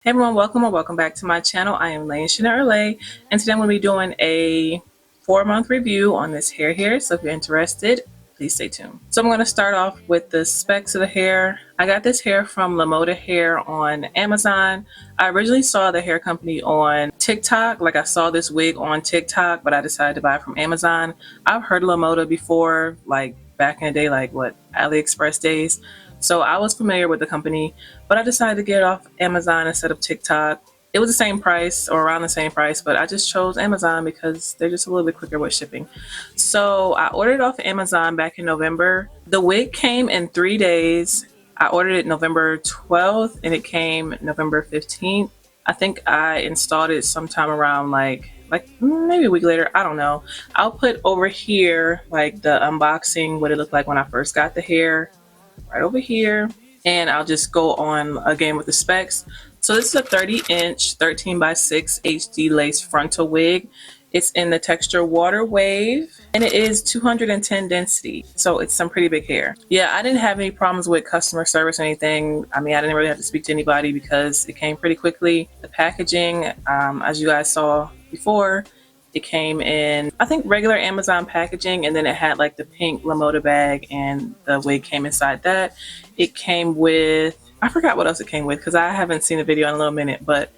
Hey everyone, welcome or welcome back to my channel. I am laichenir, and today I'm going to be doing a 4-month review on this hair here. So if you're interested, please stay tuned. So I'm going to start off with the specs of the hair. I got this hair from Lemoda Hair on Amazon. I originally saw the hair company on TikTok. Like I saw this wig on TikTok, but I decided to buy it from Amazon. I've heard of Lemoda before, like back in the day, like what, AliExpress days. So I was familiar with the company, but I decided to get it off Amazon instead of TikTok. It was the same price or around the same price, but I just chose Amazon because they're just a little bit quicker with shipping. So I ordered it off Amazon back in November. The wig came in 3 days. I ordered it November 12th and it came November 15th. I think I installed it sometime around like maybe a week later. I don't know. I'll put over here like the unboxing, what it looked like when I first got the hair, right over here, and I'll just go on again with the specs. So this is a 30-inch 13x6 HD lace frontal wig. It's in the texture water wave and it is 210 density, so it's some pretty big hair. Yeah, I didn't have any problems with customer service or anything. I mean, I didn't really have to speak to anybody because it came pretty quickly. The packaging, as you guys saw before, it came in, I think, regular Amazon packaging, and then it had like the pink Lemoda bag and the wig came inside that. It came with, I forgot what else it came with because I haven't seen the video in a little minute, but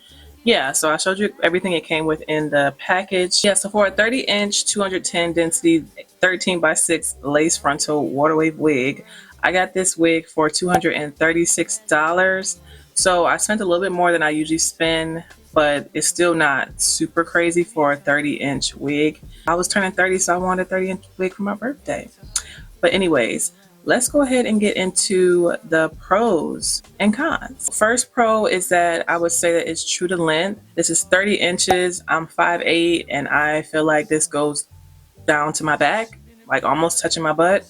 yeah, so I showed you everything it came with in the package. Yeah, so for a 30-inch, 210 density, 13x6 lace frontal water wave wig, I got this wig for $236. So I spent a little bit more than I usually spend, but it's still not super crazy for a 30-inch wig. I was turning 30, so I wanted a 30-inch wig for my birthday. But anyways, let's go ahead and get into the pros and cons. First pro is that I would say that it's true to length. This is 30 inches. I'm 5'8", and I feel like this goes down to my back, like almost touching my butt.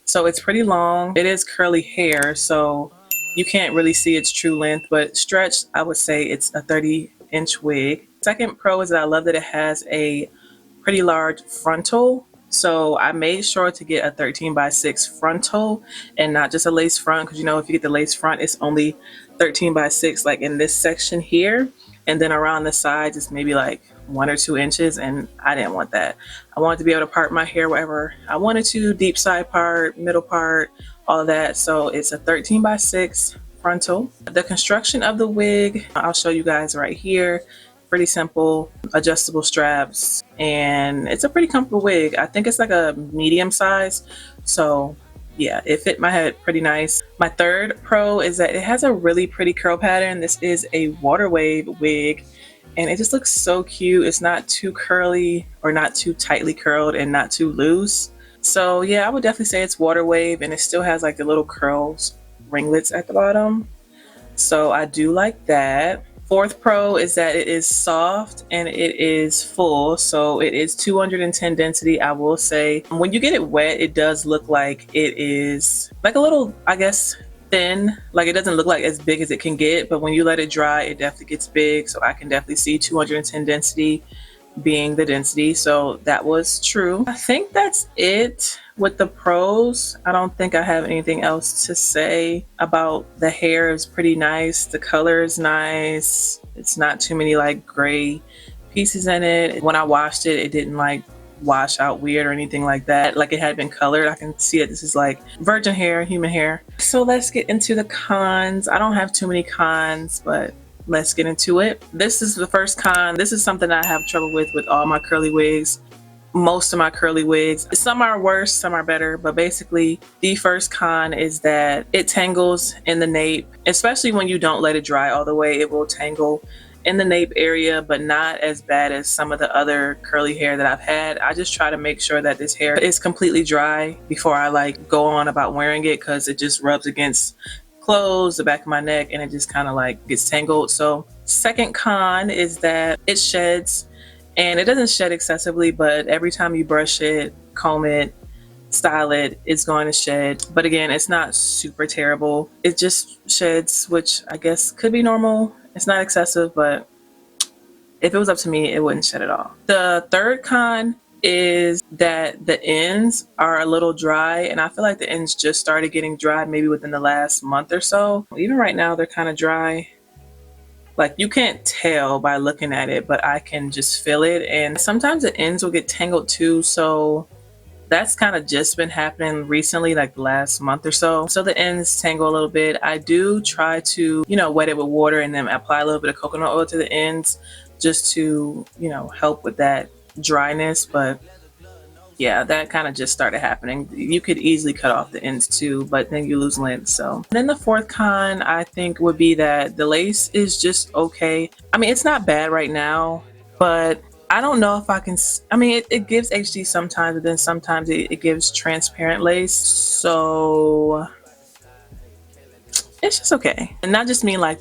So it's pretty long. It is curly hair, so you can't really see its true length, but stretched, I would say it's a 30-inch wig. Second pro is that I love that it has a pretty large frontal. So I made sure to get a 13x6 frontal and not just a lace front, because you know if you get the lace front, it's only 13x6 like in this section here, and then around the sides it's maybe like 1 or 2 inches, and I didn't want that. I wanted to be able to part my hair wherever I wanted to, deep side part, middle part, all of that. So it's a 13x6 frontal. The construction of the wig, I'll show you guys right here. Pretty simple, adjustable straps, and it's a pretty comfortable wig. I think it's like a medium size, so yeah, it fit my head pretty nice. My third pro is that it has a really pretty curl pattern. This is a water wave wig and it just looks so cute. It's not too curly or not too tightly curled and not too loose. So yeah, I would definitely say it's water wave, and it still has like the little curls, ringlets at the bottom. So I do like that. Fourth pro is that it is soft and it is full, so it is 210 density. I will say when you get it wet, it does look like it is like a little, I guess, thin. Like it doesn't look like as big as it can get, but when you let it dry, it definitely gets big. So I can definitely see 210 density being the density, so that was true. I think that's it with the pros. I don't think I have anything else to say about the hair. Is pretty nice, the color is nice, it's not too many like gray pieces in it. When I washed it, it didn't like wash out weird or anything like that, like it had been colored. I can see that this is like virgin hair, human hair. So let's get into the cons. I don't have too many cons, but let's get into it. This is the first con. This is something I have trouble with all my curly wigs. Most of my curly wigs. Some are worse, some are better, but basically the first con is that it tangles in the nape, especially when you don't let it dry all the way. It will tangle in the nape area, but not as bad as some of the other curly hair that I've had. I just try to make sure that this hair is completely dry before I like go on about wearing it, because it just rubs against clothes, the back of my neck, and it just kind of like gets tangled. So second con is that it sheds, and it doesn't shed excessively, but every time you brush it, comb it, style it, it's going to shed. But again, it's not super terrible. It just sheds, which I guess could be normal. It's not excessive, but if it was up to me, it wouldn't shed at all. The third con is that the ends are a little dry, and I feel like the ends just started getting dry maybe within the last month or so. Even right now, they're kind of dry. Like you can't tell by looking at it, but I can just feel it. And sometimes the ends will get tangled too. So that's kind of just been happening recently, like the last month or so. So the ends tangle a little bit. I do try to, wet it with water and then apply a little bit of coconut oil to the ends just to, help with that dryness. But yeah, that kind of just started happening. You could easily cut off the ends too, but then you lose length. So and then the fourth con I think would be that the lace is just okay. I mean, it's not bad right now, but I don't know if I can. I mean, it gives HD sometimes, but then sometimes it gives transparent lace. So it's just okay. And not just mean like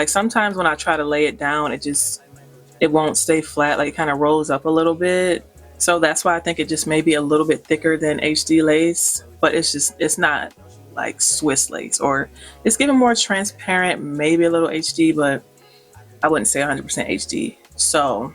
sometimes when I try to lay it down, it won't stay flat. Like it kind of rolls up a little bit. So that's why I think it just may be a little bit thicker than HD lace, but it's not like Swiss lace, or it's giving more transparent, maybe a little HD, but I wouldn't say 100% HD. So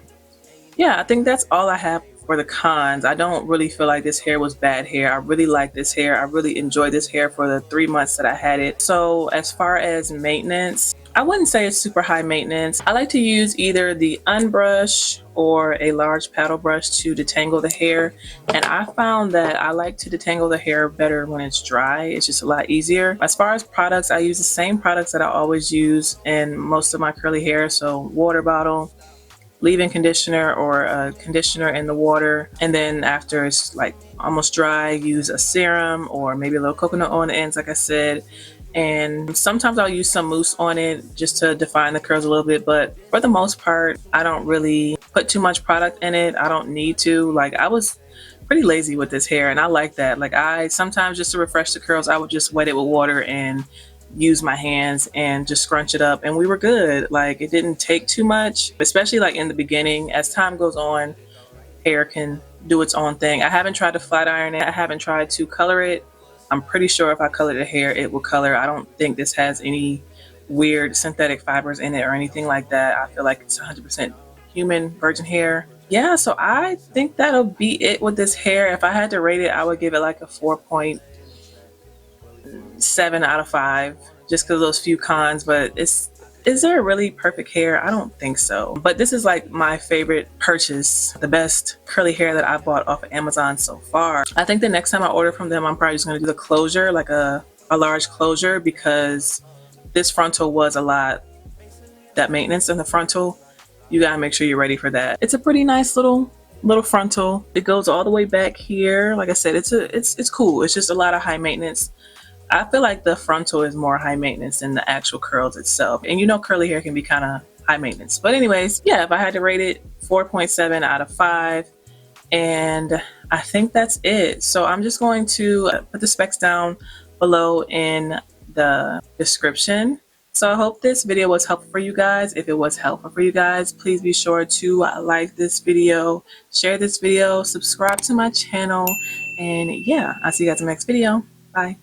yeah, I think that's all I have for the cons. I don't really feel like this hair was bad hair. I really like this hair. I really enjoyed this hair for the 3 months that I had it. So as far as maintenance, I wouldn't say it's super high maintenance. I like to use either the unbrush or a large paddle brush to detangle the hair. And I found that I like to detangle the hair better when it's dry. It's just a lot easier. As far as products, I use the same products that I always use in most of my curly hair. So water bottle, leave-in conditioner, or a conditioner in the water, and then after it's like almost dry, use a serum or maybe a little coconut oil on the ends like I said. And sometimes I'll use some mousse on it just to define the curls a little bit, but for the most part I don't really put too much product in it. I don't need to. Like, I was pretty lazy with this hair and I like that. Like, I sometimes, just to refresh the curls, I would just wet it with water and use my hands and just scrunch it up, and we were good. Like, it didn't take too much, especially like in the beginning. As time goes on, hair can do its own thing. I haven't tried to flat iron it. I haven't tried to color it. I'm pretty sure if I color the hair, it will color. I don't think this has any weird synthetic fibers in it or anything like that. I feel like it's 100% human virgin hair. Yeah, so I think that'll be it with this hair. If I had to rate it, I would give it like a 4.7 out of 5, just because of those few cons. But is there a really perfect hair? I don't think so. But this is like my favorite purchase, the best curly hair that I bought off of Amazon so far. I think the next time I order from them, I'm probably just going to do the closure, like a large closure, because this frontal was a lot. That maintenance in the frontal, you gotta make sure you're ready for that. It's a pretty nice little frontal. It goes all the way back here. Like I said, it's cool. It's just a lot of high maintenance. I feel like the frontal is more high maintenance than the actual curls itself. And curly hair can be kind of high maintenance. But anyways, yeah, if I had to rate it, 4.7 out of 5. And I think that's it. So I'm just going to put the specs down below in the description. So I hope this video was helpful for you guys. If it was helpful for you guys, please be sure to like this video, share this video, subscribe to my channel. And yeah, I'll see you guys in the next video. Bye.